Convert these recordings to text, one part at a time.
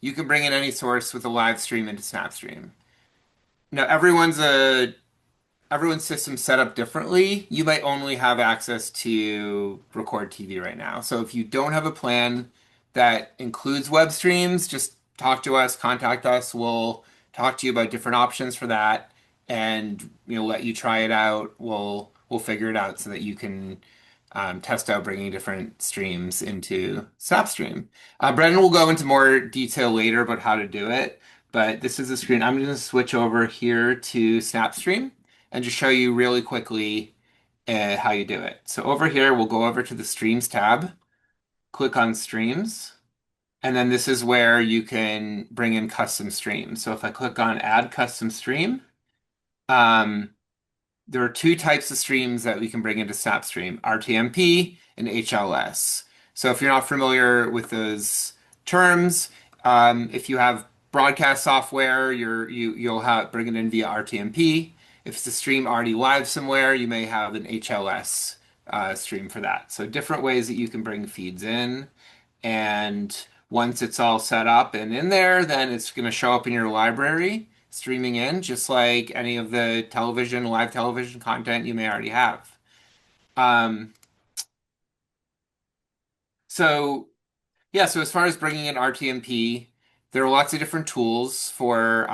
you can bring in any source with a live stream into SnapStream. Now, everyone's system set up differently. You might only have access to record TV right now. So if you don't have a plan that includes web streams, just talk to us, contact us. We'll talk to you about different options for that and let you try it out. We'll figure it out so that you can test out bringing different streams into SnapStream. Brendan will go into more detail later about how to do it, but this is the screen. I'm going to switch over here to SnapStream and just show you really quickly how you do it. So over here, we'll go over to the Streams tab, click on Streams, and then this is where you can bring in custom streams. So if I click on Add Custom Stream, um, there are two types of streams that we can bring into SnapStream, RTMP and HLS. So if you're not familiar with those terms, if you have broadcast software, you'll have bring it in via RTMP. If it's a stream already live somewhere, you may have an HLS stream for that. So different ways that you can bring feeds in. And once it's all set up and in there, then it's going to show up in your library, streaming in, just like any of the live television content you may already have. Um, so yeah, so as far as bringing in RTMP, there are lots of different tools for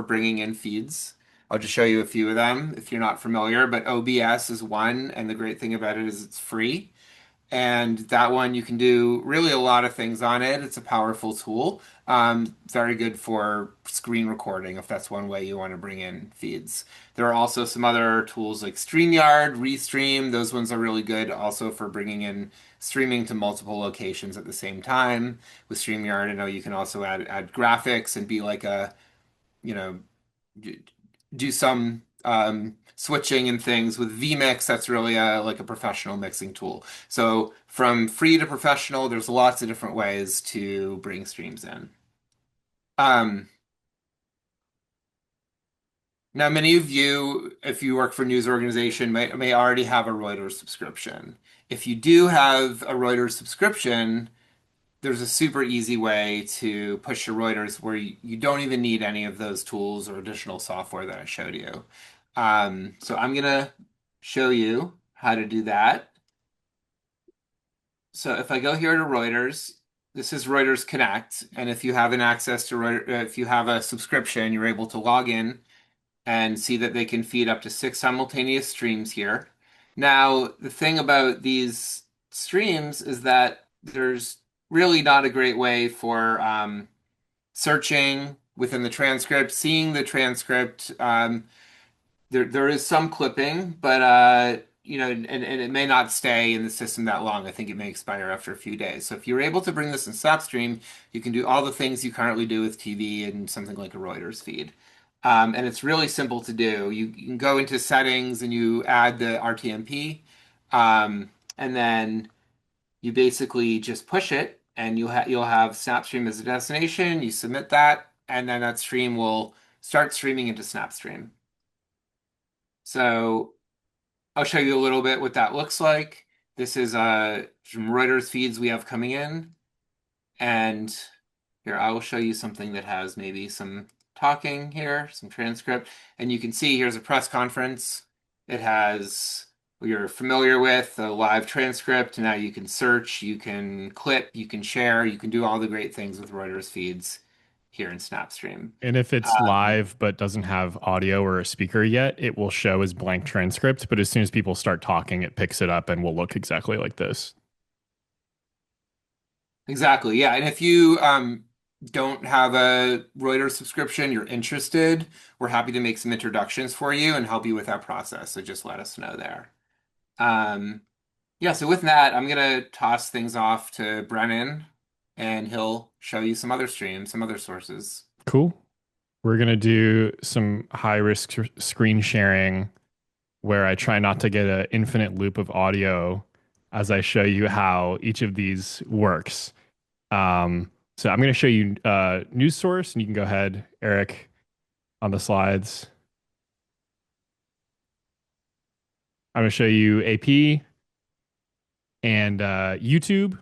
bringing in feeds. I'll just show you a few of them if you're not familiar, but OBS is one, and the great thing about it is it's free. And that one you can do really a lot of things on it. It's a powerful tool. Very good for screen recording if that's one way you want to bring in feeds. There are also some other tools like StreamYard, Restream. Those ones are really good also for bringing in streaming to multiple locations at the same time. With StreamYard, I know you can also add graphics and be like you know, do some switching and things with vMix. That's really like a professional mixing tool. So from free to professional, there's lots of different ways to bring streams in. Um, Now, many of you, if you work for a news organization, may already have a Reuters subscription. If you do have a Reuters subscription, there's a super easy way to push to Reuters where you don't even need any of those tools or additional software that I showed you. So I'm gonna show you how to do that. So if I go here to Reuters, this is Reuters Connect, and if you have an access to Reuters, if you have a subscription, you're able to log in and see that they can feed up to 6 simultaneous streams here. Now, the thing about these streams is that there's really not a great way for searching within the transcript, seeing the transcript. There is some clipping, but and it may not stay in the system that long. I think it may expire after a few days. So if you're able to bring this in SnapStream, you can do all the things you currently do with TV and something like a Reuters feed. And it's really simple to do. You can go into settings and you add the RTMP, and then you basically just push it, and you'll have SnapStream as a destination. You submit that, and then that stream will start streaming into SnapStream. So I'll show you a little bit what that looks like. This is some Reuters feeds we have coming in. And here, I will show you something that has maybe some talking here, some transcript. And you can see here's a press conference. It has what you're familiar with, a live transcript. Now you can search, you can clip, you can share, you can do all the great things with Reuters feeds here in SnapStream. And if it's Um, live but doesn't have audio or a speaker yet, it will show as blank transcript. But as soon as people start talking, it picks it up and will look exactly like this. Exactly. Yeah. And if you don't have a Reuters subscription, you're interested, we're happy to make some introductions for you and help you with that process. So just let us know there. Um, yeah. So with that, I'm going to toss things off to Brennan and he'll show you some other streams, some other sources. Cool. We're going to do some high risk screen sharing where I try not to get an infinite loop of audio as I show you how each of these works. So I'm going to show you news source, and you can go ahead, Eric, on the slides. I'm going to show you AP and YouTube.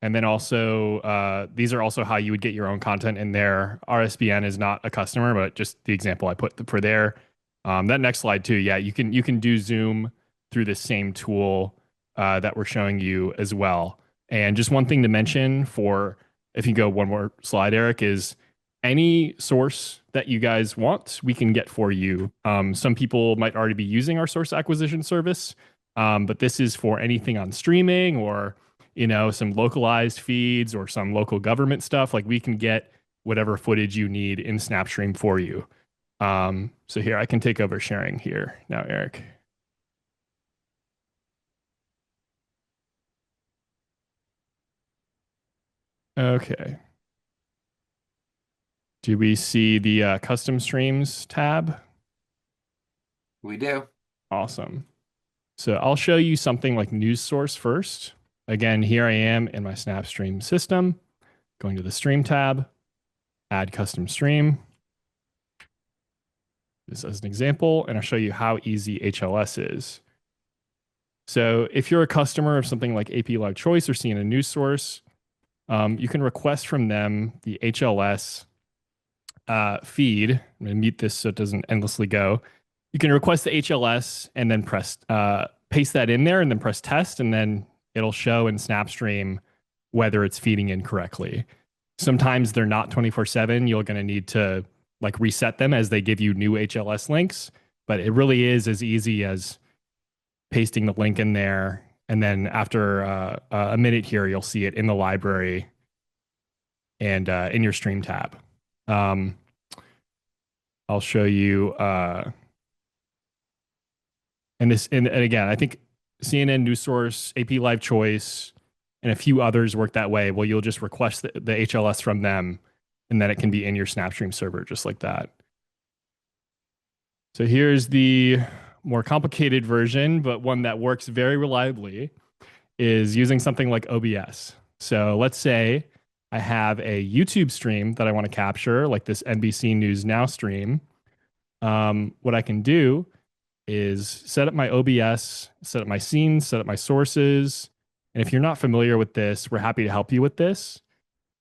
And then also, these are also how you would get your own content in there. RSBN is not a customer, but just the example I put for there. That next slide too. Yeah, you can do Zoom through the same tool that we're showing you as well. And just one thing to mention for if you go one more slide, Eric, is any source that you guys want, we can get for you. Some people might already be using our source acquisition service, but this is for anything on streaming or some localized feeds or some local government stuff. Like we can get whatever footage you need in SnapStream for you. So here I can take over sharing here now, Eric. Okay. Do we see the custom streams tab? We do. Awesome. So I'll show you something like Newsource first. Again, here I am in my SnapStream system, going to the stream tab, add custom stream. This as an example, and I'll show you how easy HLS is. So if you're a customer of something like AP Live Choice or CNN Newsource, you can request from them the HLS feed. I'm going to mute this so it doesn't endlessly go. You can request the HLS and then paste that in there and then press test, and then it'll show in SnapStream whether it's feeding in correctly. Sometimes they're not 24/7. You're going to need to like reset them as they give you new HLS links, but it really is as easy as pasting the link in there. And then after a minute here, you'll see it in the library and in your stream tab. I'll show you. And again, I think CNN Newsource, AP Live Choice, and a few others work that way. Well, you'll just request the HLS from them, and then it can be in your SnapStream server just like that. So here's the more complicated version, but one that works very reliably, is using something like OBS. So let's say I have a YouTube stream that I want to capture, like this NBC News Now stream. What I can do is set up my OBS, set up my scenes, set up my sources. And if you're not familiar with this, we're happy to help you with this.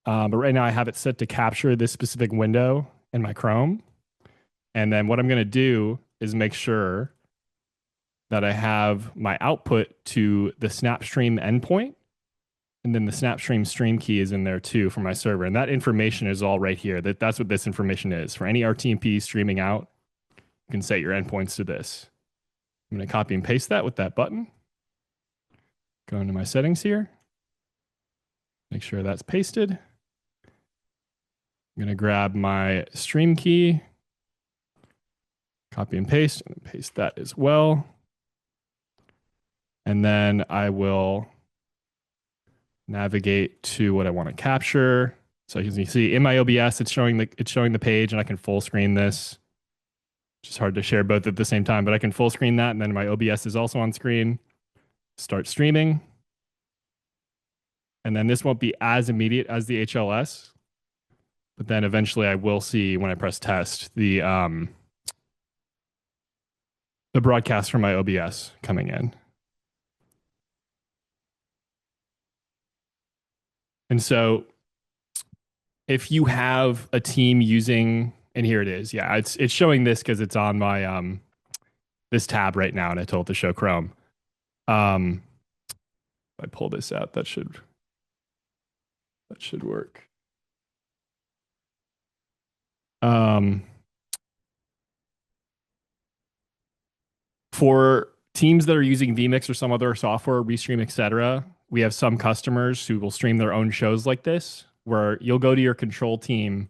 But right now I have it set to capture this specific window in my Chrome. And then what I'm going to do is make sure that I have my output to the SnapStream endpoint. And then the SnapStream stream key is in there too for my server. And that information is all right here. That's what this information is. For any RTMP streaming out, you can set your endpoints to this. I'm going to copy and paste that with that button. Go into my settings here. Make sure that's pasted. I'm going to grab my stream key, copy and paste that as well. And then I will navigate to what I want to capture. So as you can see in my OBS, it's showing the page, and I can full screen this. It's hard to share both at the same time, but I can full screen that, and then my OBS is also on screen. Start streaming. And then this won't be as immediate as the HLS, but then eventually I will see when I press test the broadcast from my OBS coming in. And so if you have a team using, and here it is, yeah, it's showing this because it's on my this tab right now, and I told it to show Chrome. If I pull this out, that should work. For teams that are using vMix or some other software, Restream, etc., we have some customers who will stream their own shows like this, where you'll go to your control team,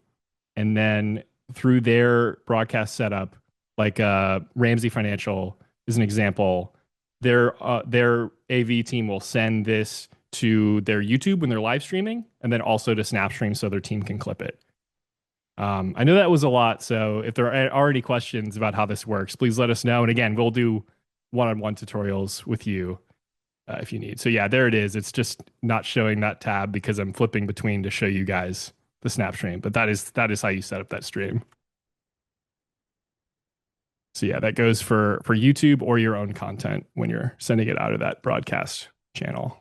and then through their broadcast setup, like Ramsey Financial is an example, their AV team will send this to their YouTube when they're live streaming, and then also to SnapStream so their team can clip it. I know that was a lot, so if there are any questions about how this works, please let us know. And again, we'll do one-on-one tutorials with you if you need. So yeah, there it is. It's just not showing that tab because I'm flipping between to show you guys the SnapStream, but that is how you set up that stream. So yeah, that goes for YouTube or your own content when you're sending it out of that broadcast channel.